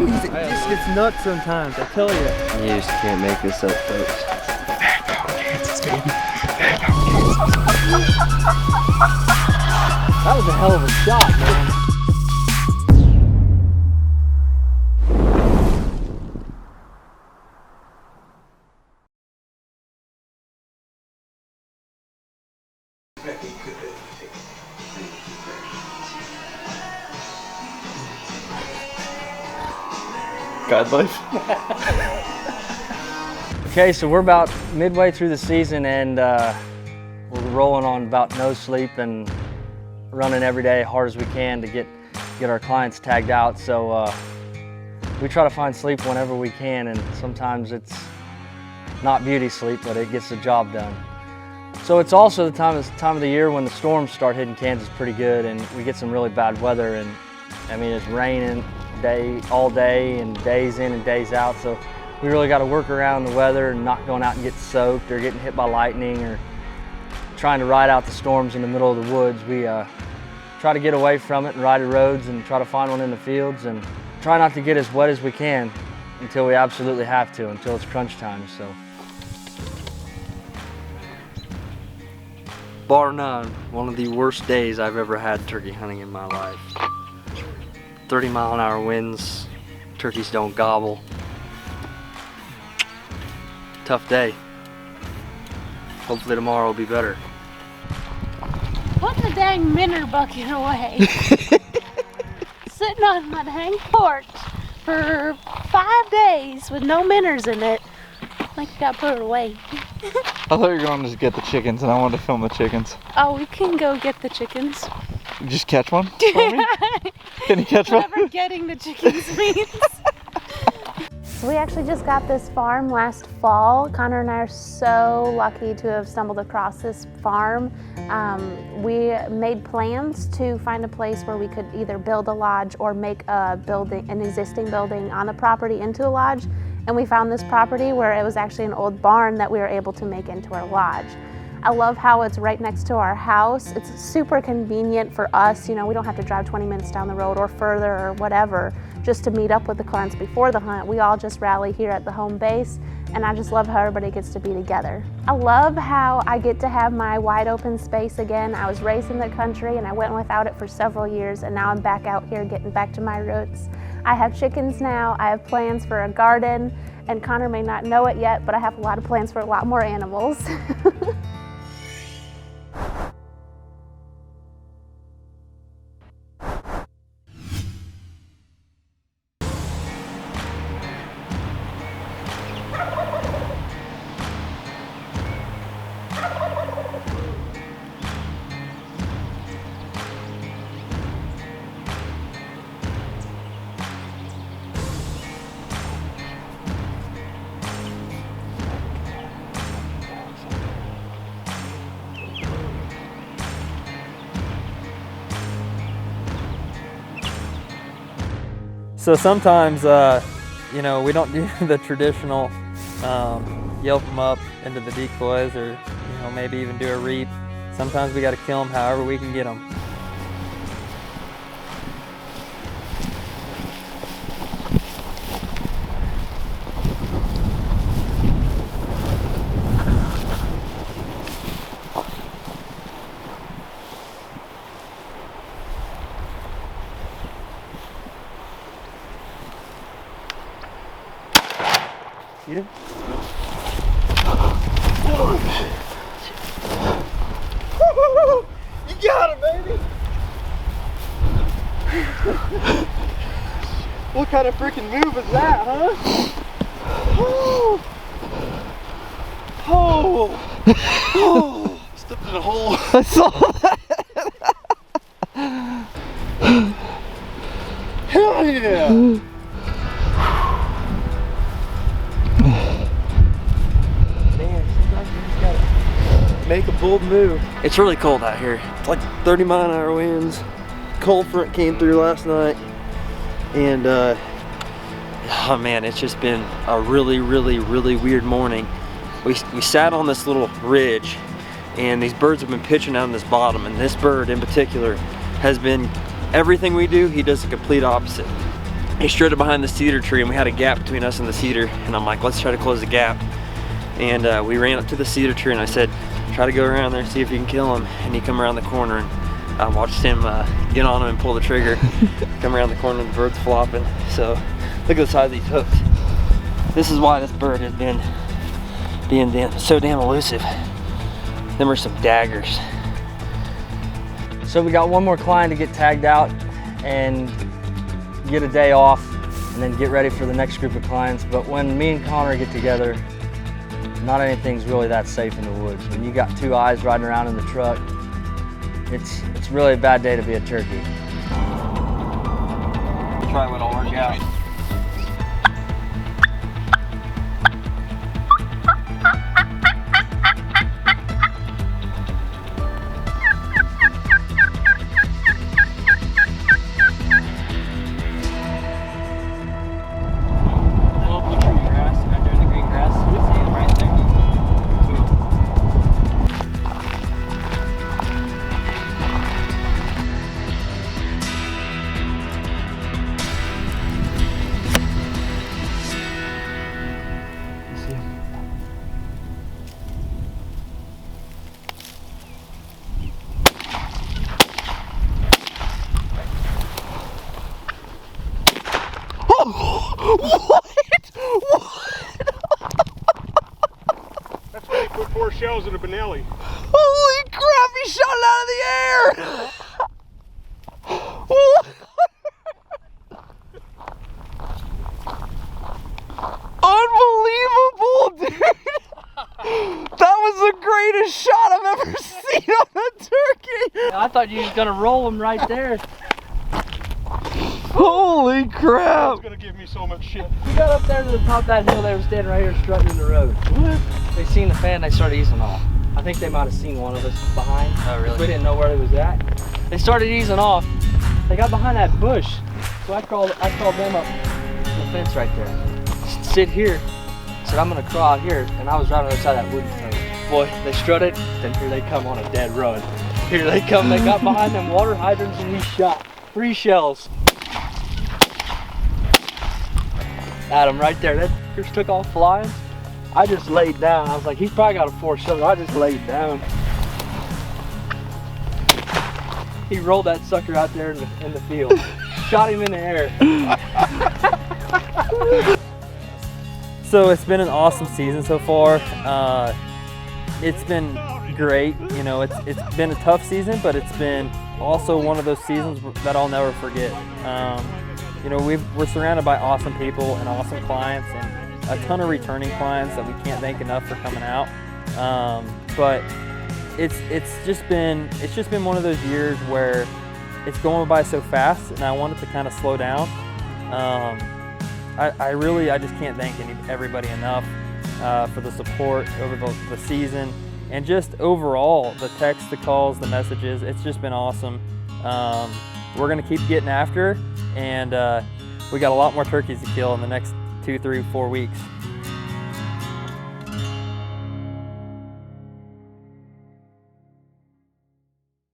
It just gets nuts sometimes, I tell you. You just can't make this up, folks. That was a hell of a shot, man. God life. Okay, so we're about midway through the season and we're rolling on about no sleep and running every day hard as we can to get our clients tagged out. So we try to find sleep whenever we can, and sometimes it's not beauty sleep, but it gets the job done. So it's also the time of the year when the storms start hitting Kansas pretty good, and we get some really bad weather. And I mean, it's raining all day and days in and days out. So we really got to work around the weather and not going out and get soaked or getting hit by lightning or trying to ride out the storms in the middle of the woods. We try to get away from it and ride the roads and try to find one in the fields and try not to get as wet as we can until we absolutely have to, until it's crunch time. So, bar none, one of the worst days I've ever had turkey hunting in my life. 30-mile-an-hour winds, turkeys don't gobble. Tough day. Hopefully tomorrow will be better. Put the dang minnow bucket away. Sitting on my dang porch for 5 days with no minnows in it. I think I gotta put it away. I thought you were going to just get the chickens, and I wanted to film the chickens. Oh, we can go get the chickens. Just catch one for me? Can you catch one? Whatever getting the chickens means. So we actually just got this farm last fall. Connor and I are so lucky to have stumbled across this farm. We made plans to find a place where we could either build a lodge or make an existing building on the property into a lodge. And we found this property where it was actually an old barn that we were able to make into our lodge. I love how it's right next to our house. It's super convenient for us. You know, we don't have to drive 20 minutes down the road or further or whatever just to meet up with the clients before the hunt. We all just rally here at the home base, and I just love how everybody gets to be together. I love how I get to have my wide open space again. I was raised in the country and I went without it for several years, and now I'm back out here getting back to my roots. I have chickens now, I have plans for a garden, and Connor may not know it yet, but I have a lot of plans for a lot more animals. So sometimes, you know, we don't do the traditional yelp them up into the decoys, or you know, maybe even do a reap. Sometimes we got to kill them however we can get them. Get him? You got him, baby! What kind of freaking move is that, huh? Oh! Oh! Stepped in a hole. I saw that! Hell yeah! Make a bold move. It's really cold out here. It's like 30-mile-an-hour winds. Cold front came through last night, and oh man, it's just been a really weird morning. We sat on this little ridge, and these birds have been pitching out on this bottom, and this bird in particular has been everything we do. He does the complete opposite. he strutted behind the cedar tree, and we had a gap between us and the cedar, and I'm like, let's try to close the gap. And we ran up to the cedar tree, and I said, try to go around there, see if you can kill him. And he come around the corner, and I watched him get on him and pull the trigger. Come around the corner, and the bird's flopping. So look at the size of these hooks. This is why this bird has been being so damn elusive. Them are some daggers. So we got one more client to get tagged out and get a day off and then get ready for the next group of clients. But when me and Connor get together, not anything's really that safe in the woods. When you got two eyes riding around in the truck, it's really a bad day to be a turkey. Try what'll work out. That's why they put 4 shells in a Benelli. Holy crap, he shot it out of the air! Unbelievable, dude! That was the greatest shot I've ever seen on a turkey! I thought you was gonna roll him right there. Holy crap! That's gonna give me so much shit. We got up there to the top of that hill, they were standing right here strutting in the road. They seen the fan, they started easing off. I think they might have seen one of us behind. Oh, really? We didn't know where it was at. They started easing off. They got behind that bush. So I called them up the fence right there. Sit here. I said, I'm gonna crawl out here. And I was right on the other side of that wooden fence. Boy, they strutted, then here they come on a dead run. Here they come, they got behind them water hydrants and he shot 3 shells. At him right there. That just took off flying. I just laid down. I was like, he's probably got a 4 shell. I just laid down. He rolled that sucker out there in the field. Shot him in the air. So it's been an awesome season so far. It's been great. You know, it's been a tough season, but it's been also one of those seasons that I'll never forget. You know, we're surrounded by awesome people and awesome clients and a ton of returning clients that we can't thank enough for coming out. But it's just been one of those years where it's going by so fast, and I want it to kind of slow down. I just can't thank everybody enough for the support over the season, and just overall the texts, the calls, the messages. It's just been awesome. We're gonna keep getting after, and we got a lot more turkeys to kill in the next 2, 3, 4 weeks.